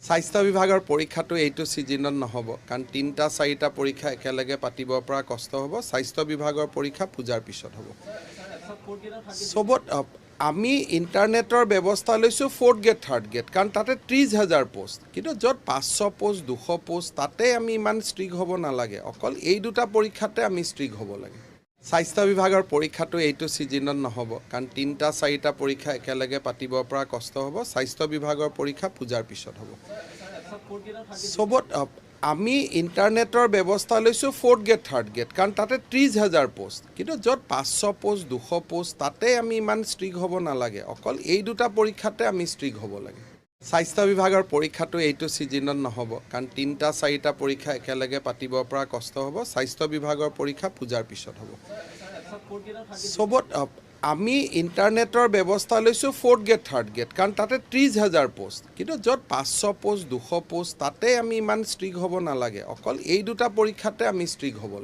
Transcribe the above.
স্বাস্থ্য বিভাগৰ পৰীক্ষাটো এইটো ছিজনত নহ'ব কাৰণ ৩টা-৪টা পৰীক্ষা একেলগে পাতিব পৰা কষ্ট হ'ব। স্বাস্থ্য বিভাগৰ পৰীক্ষা পূজাৰ পিছত হ'ব। চবত আমি ইণ্টাৰনেটৰ ব্যৱস্থা লৈছোঁ 4th গ্ৰেড 3rd গ্ৰেড কাৰণ তাতে 30,000 পোষ্ট, কিন্তু য'ত 500 পোষ্ট 200 পোষ্ট তাতে আমি ইমান ষ্ট্ৰিক হ'ব নালাগে। অকল এই দুটা পৰীক্ষাতে আমি ষ্ট্ৰিক হ'ব লাগে। স্বাস্থ্য বিভাগৰ পৰীক্ষাটো এইটো ছিজনত নহ'ব কাৰণ ৩টা-4টা পৰীক্ষা একেলগে পাতিব পৰা কষ্ট হ'ব। স্বাস্থ্য বিভাগৰ পৰীক্ষা পূজাৰ পিছত হ'ব। চবত আমি ইণ্টাৰনেটৰ ব্যৱস্থা লৈছোঁ 4th গ্ৰেড 3rd গ্ৰেড কাৰণ তাতে 30,000 পোষ্ট, কিন্তু য'ত 500 পোষ্ট 200 পোষ্ট তাতে আমি ইমান ষ্ট্ৰিক হ'ব নালাগে। অকল এই দুটা পৰীক্ষাতে আমি ষ্ট্ৰিক হ'ব লাগে। স্বাস্থ্য বিভাগৰ পৰীক্ষাটো এইটো ছিজনত নহ'ব কাৰণ 3টা-4টা পৰীক্ষা একেলগে পাতিব পৰা কষ্ট হ'ব। স্বাস্থ্য বিভাগৰ পৰীক্ষা পূজাৰ পিছত হ'ব। চবত আমি ইণ্টাৰনেটৰ ব্যৱস্থা লৈছোঁ 4th গ্ৰেড 3rd গ্ৰেড কাৰণ তাতে 30,000 পোষ্ট, কিন্তু য'ত 500 পোষ্ট 200 পোষ্ট তাতে আমি ইমান ষ্ট্ৰিক হ'ব নালাগে। অকল এই দুটা পৰীক্ষাতে আমি ষ্ট্ৰিক হ'ব লাগে।